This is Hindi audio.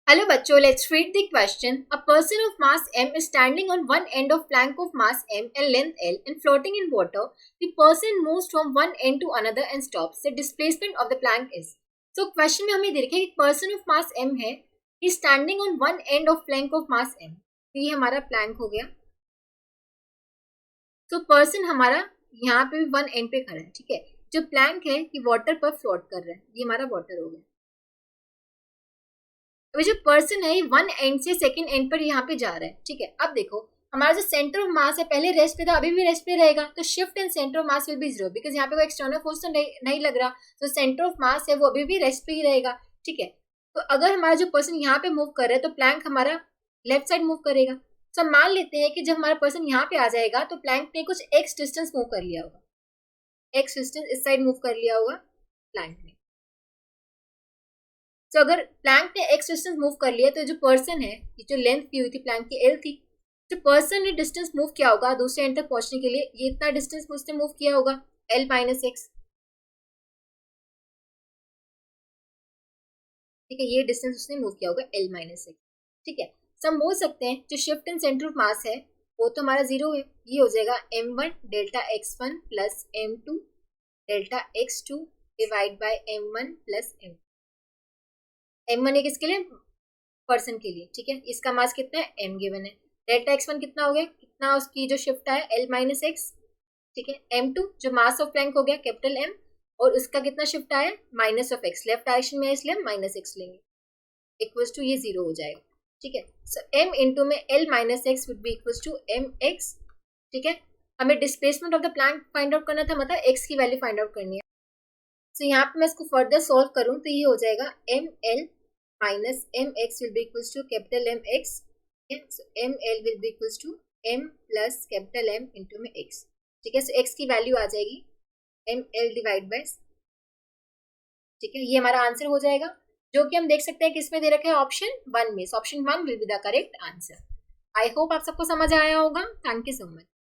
Hello बच्चों, let's read the question. A person of mass m is standing on one end of plank of mass m and length L and floating in water. The person moves from one end to another and stops. The displacement of the plank is. So question में हमें दे रखा है कि person of mass m है, he is standing on one end of plank of mass m. तो ये हमारा plank हो गया. तो person हमारा यहाँ पे भी one end पे खड़ा है, ठीक है. जो plank है कि water पर float कर रहा है, ये हमारा water हो गया. अभी जो पर्सन है वन एंड से सेकंड एंड पर यहाँ पे जा रहा है, ठीक है. अब देखो हमारा जो सेंटर ऑफ मास है पहले रेस्ट पे था, अभी भी रेस्ट पे रहेगा, तो shift in centre of mass will be zero because यहाँ पे कोई एक्सटर्नल फोर्स तो नहीं लग रहा, तो सेंटर ऑफ मास है वो अभी भी रेस्ट पे ही रहेगा, ठीक है. तो अगर हमारा जो पर्सन यहाँ पे मूव कर रहा है तो प्लैंक हमारा लेफ्ट साइड मूव करेगा. तो हम मान लेते हैं कि जब हमारा पर्सन यहाँ पे आ जाएगा तो प्लैंक ने कुछ एक्स डिस्टेंस मूव कर लिया होगा, एक्स डिस्टेंस इस साइड मूव कर लिया होगा प्लैंक ने. तो अगर प्लैंक ने एक्स डिस्टेंस मूव कर लिया तो जो पर्सन है, ये जो लेंथ दी हुई थी प्लैंक की एल थी, जो पर्सन ने डिस्टेंस मूव किया होगा दूसरे एंड तक पहुंचने के लिए, ये इतना डिस्टेंस उसने मूव किया होगा एल माइनस एक्स, ठीक है. ये डिस्टेंस उसने मूव किया होगा एल माइनस एक्स, ठीक है. सब हम बोल सकते हैं जो shift in centre of mass है वो तो हमारा जीरो है, ये हो जाएगा m1 delta x1 plus m2 delta x2 divide by m1 plus m1 है किसके लिए, पर्सन के लिए, ठीक है. इसका मास कितना है m गिवन है. डेल्टा x1 कितना हो गया, कितना उसकी जो शिफ्ट है l माइनस एक्स, ठीक है. m2 जो मास ऑफ प्लैंक हो गया कैपिटल M और उसका कितना शिफ्ट आया minus of x, left direction में है इसलिए हम माइनस एक्स लेंगे, इक्वल्स टू ये जीरो हो जाएगा, ठीक है. सो m इंटू में l minus x would be equals to m x, ठीक है. हमें displacement of the plank find out करना था, मतलब x की वैल्यू फाइंड आउट करनी है. सो यहाँ पे मैं इसको फर्दर सॉल्व करूँ तो ये हो जाएगा m l minus mx will be equals to capital M x. Okay, so ml will be equals to m plus capital M into में x, ठीक है. so x की वैल्यू आ जाएगी ml डिवाइड बाय, ठीक है. ये हमारा आंसर हो जाएगा जो कि हम देख सकते हैं किसमें दे रखा है ऑप्शन 1 में. Option 1 will be the correct answer. I hope आप सबको समझ आया होगा. Thank you so much.